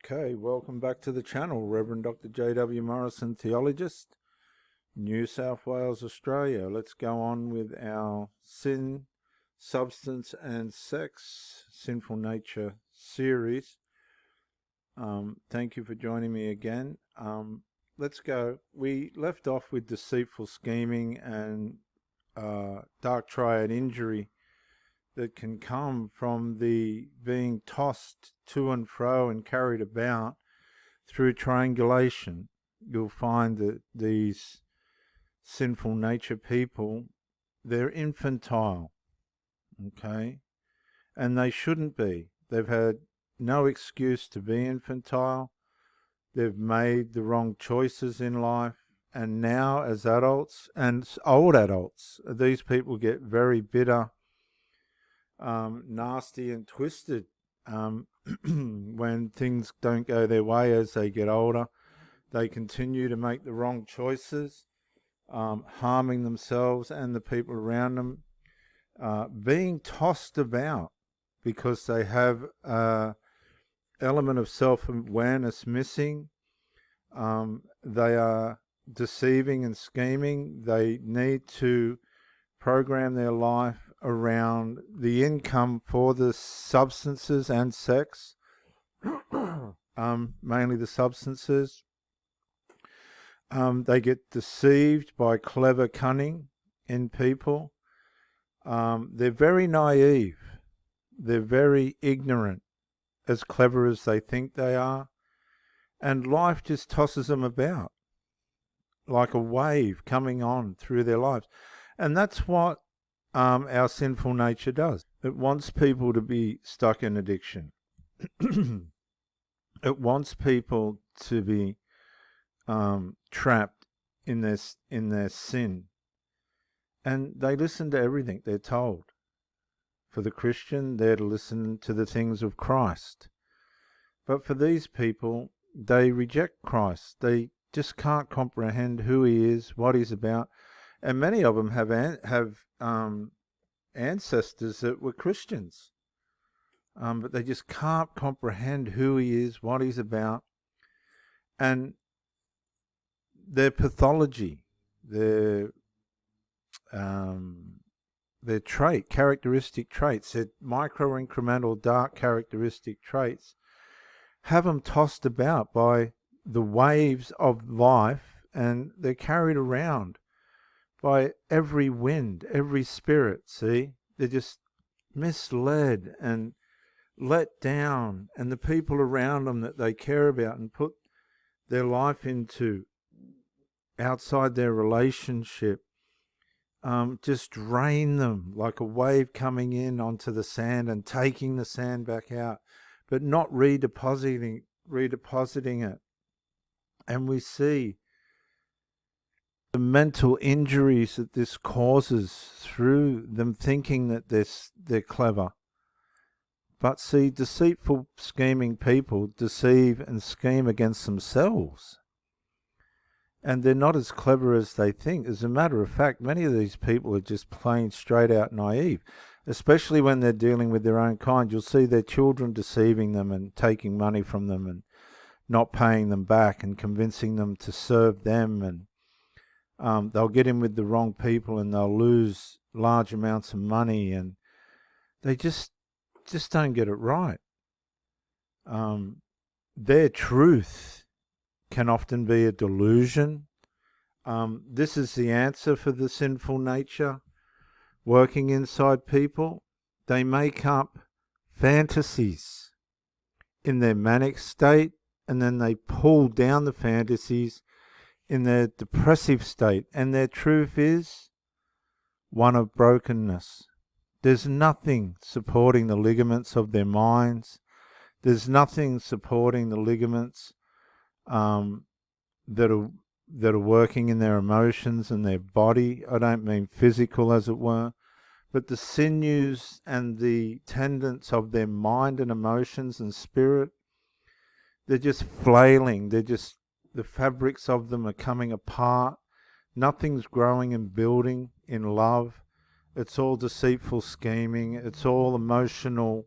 Okay, welcome back to the channel, Reverend Dr. J.W. Morrison, Theologist, New South Wales, Australia. Let's go on with our Sin, Substance and Sex, Sinful Nature series. Thank you for joining me again. Let's go. We left off with deceitful scheming and dark triad injury that can come from the being tossed to and fro and carried about through triangulation. You'll find that these sinful nature people, they're infantile, okay? And they shouldn't be. They've had no excuse to be infantile. They've made the wrong choices in life. And now as adults and old adults, these people get very bitter, nasty and twisted when things don't go their way as they get older. They continue to make the wrong choices, harming themselves and the people around them, being tossed about because they have an element of self-awareness missing. They are deceiving and scheming. They need to program their life around the income for the substances and sex, mainly the substances. They get deceived by clever cunning in people. They're very naive. They're very ignorant, as clever as they think they are. And life just tosses them about like a wave coming on through their lives. And that's what our sinful nature does. It wants people to be stuck in addiction. It wants people to be trapped in their sin. And they listen to everything they're told. For the Christian, they're to listen to the things of Christ. But for these people, they reject Christ. They just can't comprehend who he is, what he's about. And many of them have ancestors that were Christians. But they just can't comprehend who he is, what he's about. And their pathology, their characteristic traits, their micro-incremental dark characteristic traits, have them tossed about by the waves of life, and they're carried around by every wind, every spirit, see? They're just misled and let down, and the people around them that they care about and put their life into outside their relationship just drain them like a wave coming in onto the sand and taking the sand back out, but not redepositing it. And we see the mental injuries that this causes through them thinking that they're clever. But see, deceitful, scheming people deceive and scheme against themselves. And they're not as clever as they think. As a matter of fact, many of these people are just plain straight out naive, especially when they're dealing with their own kind. You'll see their children deceiving them and taking money from them and not paying them back and convincing them to serve them. And they'll get in with the wrong people and they'll lose large amounts of money, and they just don't get it right. Their truth can often be a delusion. This is the answer for the sinful nature working inside people. They make up fantasies in their manic state, and then they pull down the fantasies in their depressive state. And their truth is one of brokenness. There's nothing supporting the ligaments of their minds. There's nothing supporting the ligaments that are working in their emotions and their body. I don't mean physical, as it were, but the sinews and the tendons of their mind and emotions and spirit. They're just flailing. The fabrics of them are coming apart. Nothing's growing and building in love. It's all deceitful scheming. It's all emotionally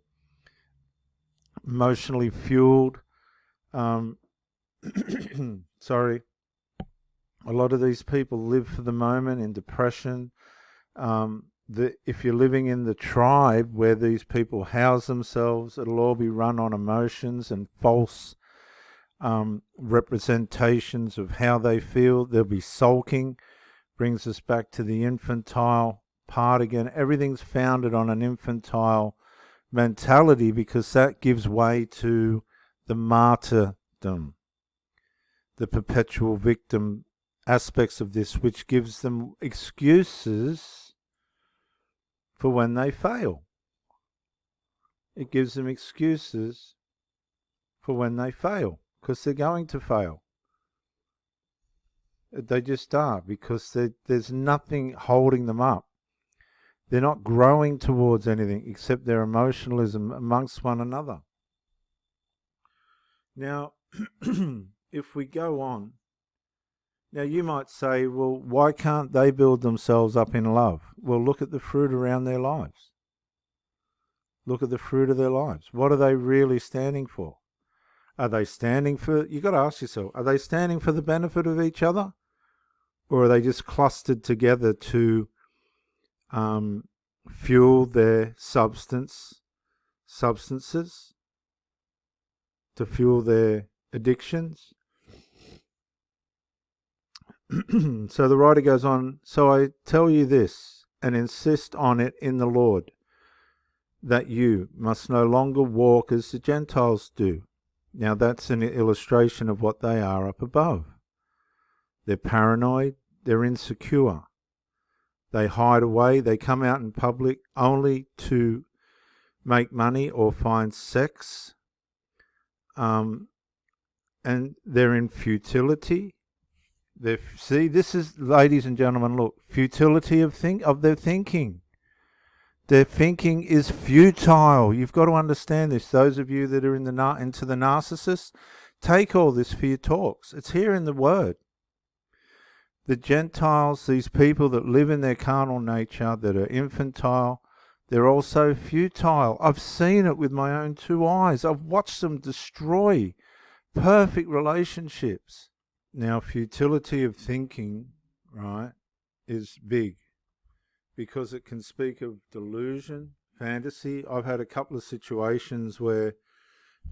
fueled. Sorry, a lot of these people live for the moment in depression. If you're living in the tribe where these people house themselves, it'll all be run on emotions and false representations of how they feel. There'll be sulking, brings us back to the infantile part again. Everything's founded on an infantile mentality because that gives way to the martyrdom, the perpetual victim aspects of this, which gives them excuses for when they fail. It gives them excuses for when they fail, because they're going to fail. They just are, because there's nothing holding them up. They're not growing towards anything except their emotionalism amongst one another. Now, if we go on, now you might say, well, why can't they build themselves up in love? Well, look at the fruit around their lives. Look at the fruit of their lives. What are they really standing for? Are they standing for, you've got to ask yourself, are they standing for the benefit of each other? Or are they just clustered together to fuel their substances, to fuel their addictions? So the writer goes on, so I tell you this, and insist on it in the Lord, that you must no longer walk as the Gentiles do. Now that's an illustration of what they are up above. They're paranoid, they're insecure. They hide away, they come out in public only to make money or find sex. And they're in futility. See, this is, ladies and gentlemen, look, futility of their thinking. Their thinking is futile. You've got to understand this. Those of you that are into the narcissist, take all this for your talks. It's here in the Word. The Gentiles, these people that live in their carnal nature, that are infantile, they're also futile. I've seen it with my own two eyes. I've watched them destroy perfect relationships. Now, futility of thinking, right, is big because it can speak of delusion, fantasy. I've had a couple of situations where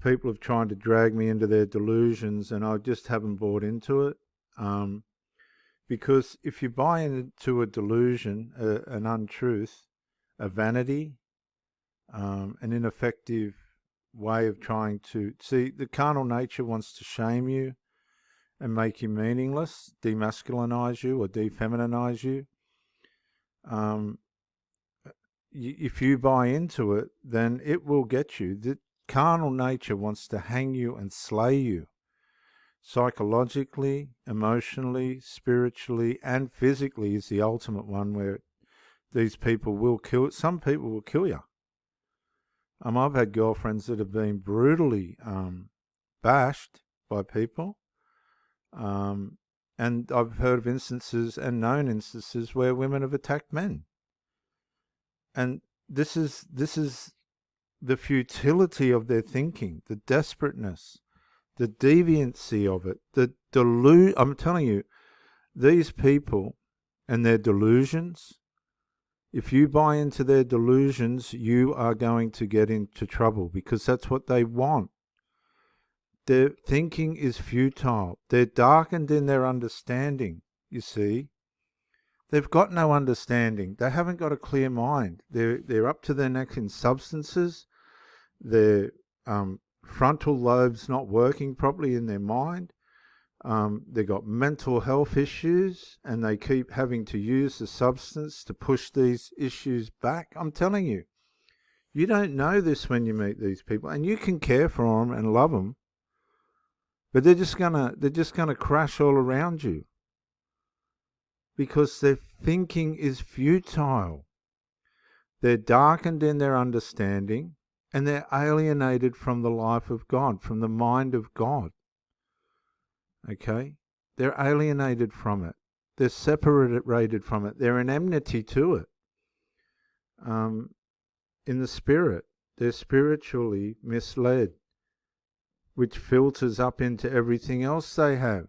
people have tried to drag me into their delusions and I just haven't bought into it. Because if you buy into a delusion, an untruth, a vanity, an ineffective way of trying to... See, the carnal nature wants to shame you and make you meaningless, demasculinize you or defeminize you. If you buy into it, then it will get you. The carnal nature wants to hang you and slay you. Psychologically, emotionally, spiritually, and physically is the ultimate one, where these people will kill. Some people will kill you. I've had girlfriends that have been brutally bashed by people. And I've heard of instances and known instances where women have attacked men. And this is the futility of their thinking, the desperateness, the deviancy of it, I'm telling you, these people and their delusions, if you buy into their delusions, you are going to get into trouble, because that's what they want. Their thinking is futile. They're darkened in their understanding, you see. They've got no understanding. They haven't got a clear mind. They're up to their neck in substances. Their frontal lobe's not working properly in their mind. They've got mental health issues, and they keep having to use the substance to push these issues back. I'm telling you, you don't know this when you meet these people, and you can care for them and love them, but they're just gonna crash all around you, because their thinking is futile. They're darkened in their understanding, and they're alienated from the life of God, from the mind of God. Okay? They're alienated from it. They're separated from it. They're in enmity to it. In the spirit, they're spiritually misled which filters up into everything else they have.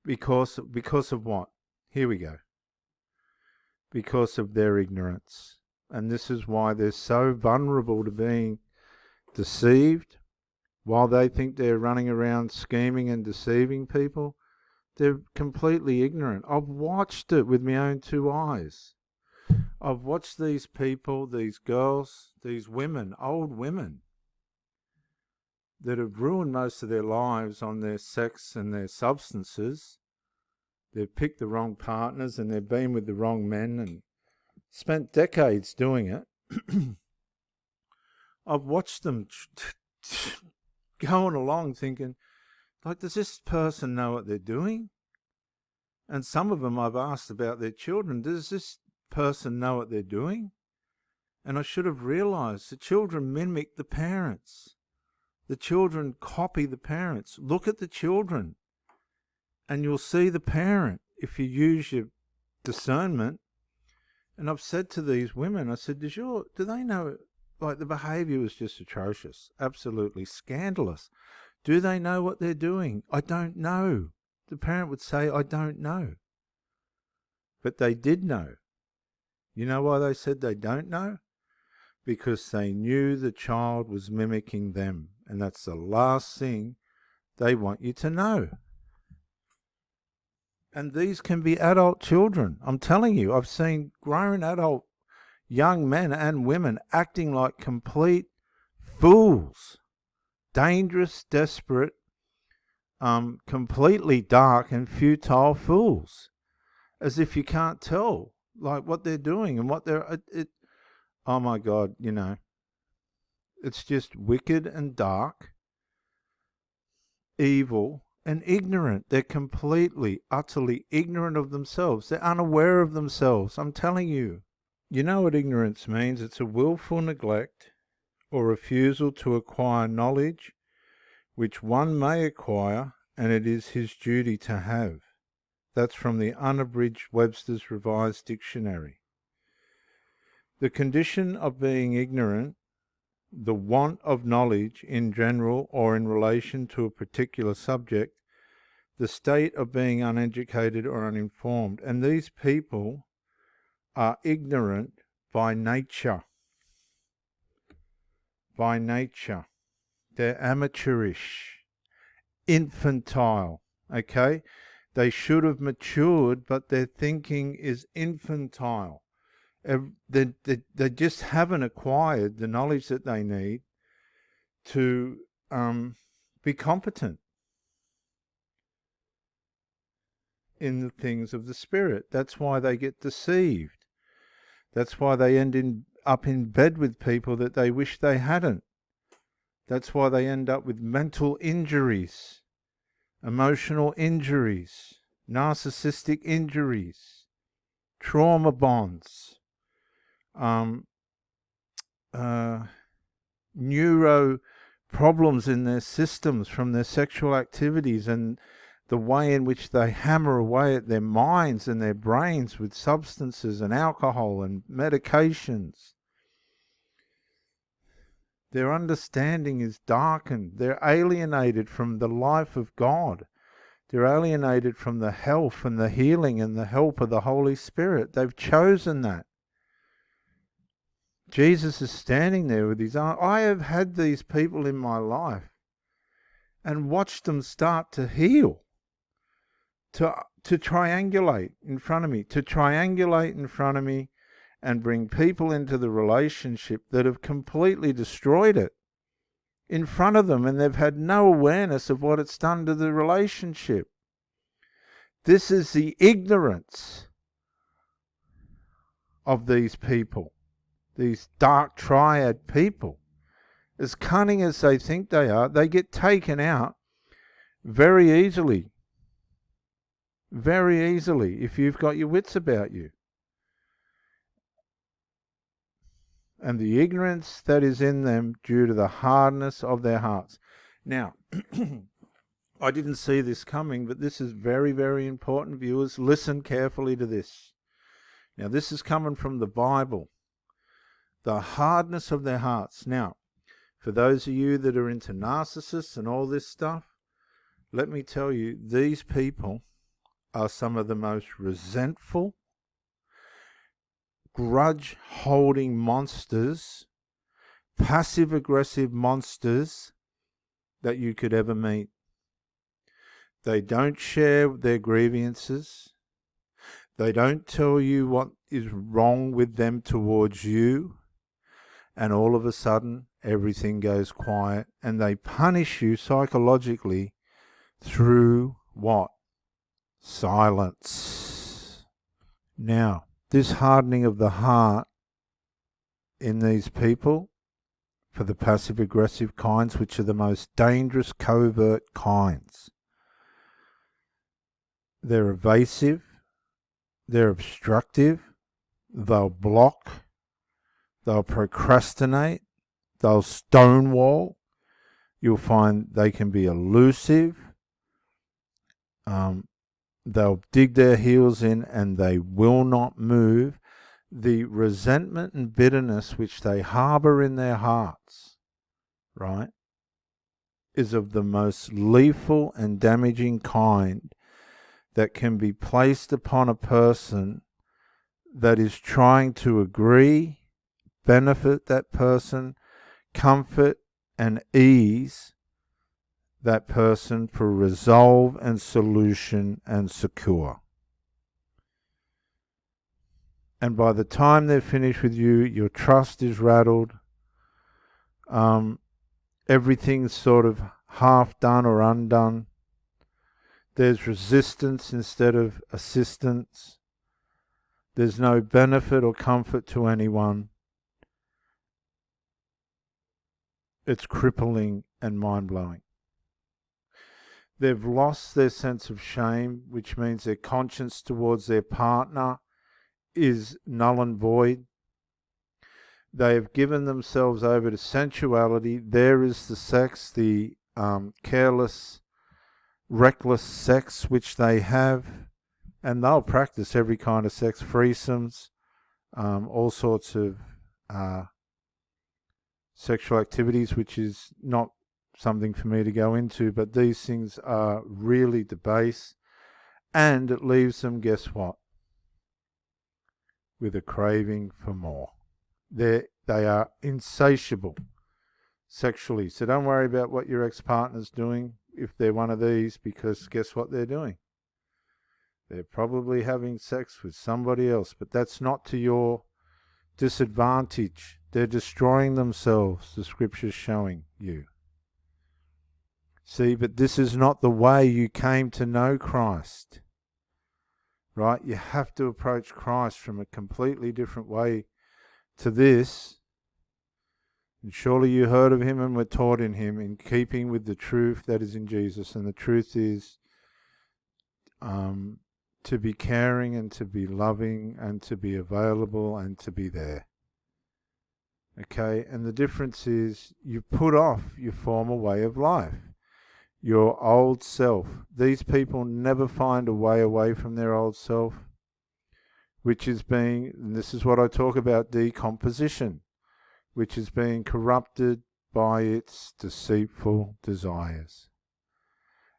Because of what? Here we go. Because of their ignorance. And this is why they're so vulnerable to being deceived. While they think they're running around scheming and deceiving people, they're completely ignorant. I've watched it with my own two eyes. I've watched these people, these girls, these women, old women, that have ruined most of their lives on their sex and their substances. They've picked the wrong partners and they've been with the wrong men and spent decades doing it. I've watched them going along thinking, like, does this person know what they're doing? And some of them I've asked about their children, does this person know what they're doing? And I should have realized the children mimic the parents. The children copy the parents. Look at the children and you'll see the parent if you use your discernment. And I've said to these women, I said, do they know, like, the behaviour was just atrocious, absolutely scandalous. Do they know what they're doing? I don't know. The parent would say, I don't know. But they did know. You know why they said they don't know? Because they knew the child was mimicking them. And that's the last thing they want you to know. And these can be adult children. I'm telling you, I've seen grown adult young men and women acting like complete fools. Dangerous, desperate, completely dark and futile fools. As if you can't tell, like, what they're doing and what they're... oh my God, you know. It's just wicked and dark, evil and ignorant. They're completely, utterly ignorant of themselves. They're unaware of themselves. I'm telling you. You know what ignorance means? It's a willful neglect or refusal to acquire knowledge which one may acquire, and it is his duty to have. That's from the unabridged Webster's Revised Dictionary. The condition of being ignorant, the want of knowledge in general or in relation to a particular subject, the state of being uneducated or uninformed. And these people are ignorant by nature. By nature. They're amateurish, infantile, okay? They should have matured, but their thinking is infantile. They just haven't acquired the knowledge that they need to be competent in the things of the Spirit. That's why they get deceived. That's why they end up in bed with people that they wish they hadn't. That's why they end up with mental injuries, emotional injuries, narcissistic injuries, trauma bonds, neuro problems in their systems from their sexual activities and the way in which they hammer away at their minds and their brains with substances and alcohol and medications. Their understanding is darkened. They're alienated from the life of God. They're alienated from the health and the healing and the help of the Holy Spirit. They've chosen that. Jesus is standing there with his arm. I have had these people in my life and watched them start to heal, to triangulate in front of me, and bring people into the relationship that have completely destroyed it in front of them, and they've had no awareness of what it's done to the relationship. This is the ignorance of these people, these dark triad people. As cunning as they think they are, they get taken out very easily. Very easily, if you've got your wits about you. And the ignorance that is in them due to the hardness of their hearts. Now, I didn't see this coming, but this is very, very important, viewers. Listen carefully to this. Now, this is coming from the Bible. The hardness of their hearts. Now, For those of you that are into narcissists and all this stuff, let me tell you, these people are some of the most resentful, grudge-holding monsters, passive-aggressive monsters that you could ever meet. They don't share their grievances. They don't tell you what is wrong with them towards you. And all of a sudden, everything goes quiet. And they punish you psychologically through what? Silence. Now, this hardening of the heart in these people, for the passive-aggressive kinds, which are the most dangerous covert kinds, they're evasive, they're obstructive, they'll block, they'll procrastinate, they'll stonewall. You'll find they can be elusive. They'll dig their heels in and they will not move. The resentment and bitterness which they harbour in their hearts, right, is of the most lethal and damaging kind that can be placed upon a person that is trying to agree, benefit that person, comfort and ease that person for resolve and solution and succour. And by the time they're finished with you, your trust is rattled. Everything's sort of half done or undone. There's resistance instead of assistance. There's no benefit or comfort to anyone. It's crippling and mind-blowing. They've lost their sense of shame, which means their conscience towards their partner is null and void. They have given themselves over to sensuality. There is the sex, the careless, reckless sex which they have, and they'll practice every kind of sex, threesomes, all sorts of sexual activities, which is not something for me to go into, but these things are really debased, and it leaves them, guess what? With a craving for more. They are insatiable sexually. So don't worry about what your ex-partner's doing if they're one of these, because guess what they're doing? They're probably having sex with somebody else, but that's not to your disadvantage. They're destroying themselves, the scripture's showing you. See, but this is not the way you came to know Christ. Right? You have to approach Christ from a completely different way to this. And surely you heard of him and were taught in him, in keeping with the truth that is in Jesus. And the truth is to be caring and to be loving and to be available and to be there. Okay? And the difference is you put off your former way of life. Your old self. These people never find a way away from their old self, which is being, and this is what I talk about, decomposition, which is being corrupted by its deceitful desires.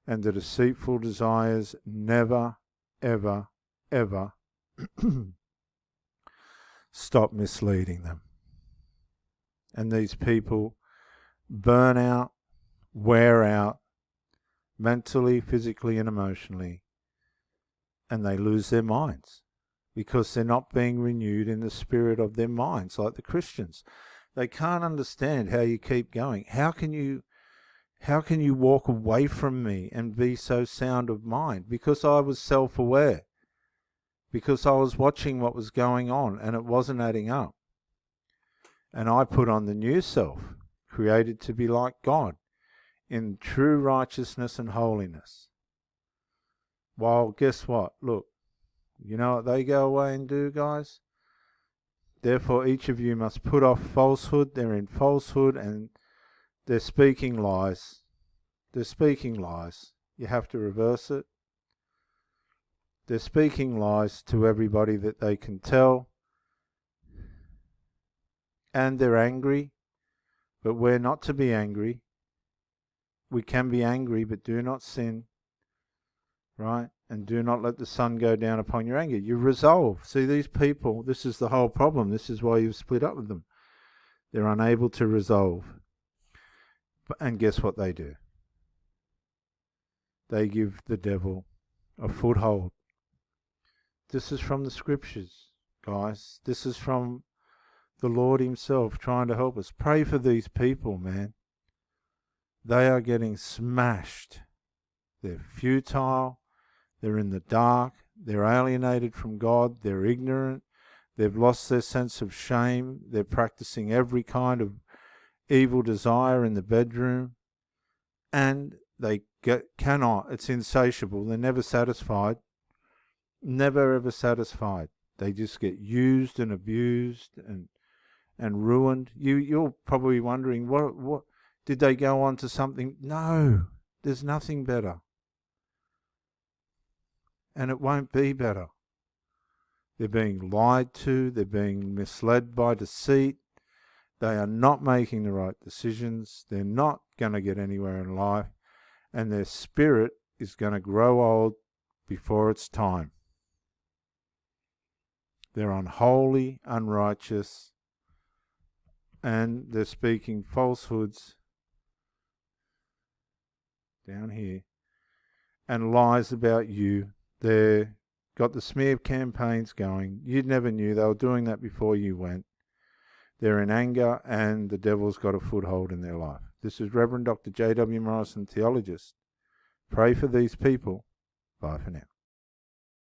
And the deceitful desires never, ever, ever stop misleading them. And these people burn out, wear out, mentally, physically and emotionally, and they lose their minds because they're not being renewed in the spirit of their minds like the Christians. They can't understand how you keep going. How can you walk away from me and be so sound of mind? Because I was self-aware, because I was watching what was going on and it wasn't adding up. And I put on the new self, created to be like God, in true righteousness and holiness. While guess what? Look, you know what they go away and do, guys? Therefore each of you must put off falsehood. They're in falsehood and they're speaking lies. They're speaking lies. You have to reverse it. They're speaking lies to everybody that they can tell. And they're angry But we're not to be angry. We can be angry, but do not sin, right? And do not let the sun go down upon your anger. You resolve. See, these people, this is the whole problem. This is why you've split up with them. They're unable to resolve. And guess what they do? They give the devil a foothold. This is from the scriptures, guys. This is from the Lord himself trying to help us. Pray for these people, man. They are getting smashed. They're futile. They're in the dark. They're alienated from God. They're ignorant. They've lost their sense of shame. They're practicing every kind of evil desire in the bedroom. And they cannot. It's insatiable. They're never satisfied. Never ever satisfied. They just get used and abused and ruined. You're probably wondering, what did they go on to something? No, there's nothing better. And it won't be better. They're being lied to. They're being misled by deceit. They are not making the right decisions. They're not going to get anywhere in life. And their spirit is going to grow old before its time. They're unholy, unrighteous, and they're speaking falsehoods down here and lies about you. They've got the smear campaigns going. You never knew. They were doing that before you went. They're in anger, and the devil's got a foothold in their life. This is Reverend Dr. J.W. Morrison, theologist. Pray for these people. Bye for now.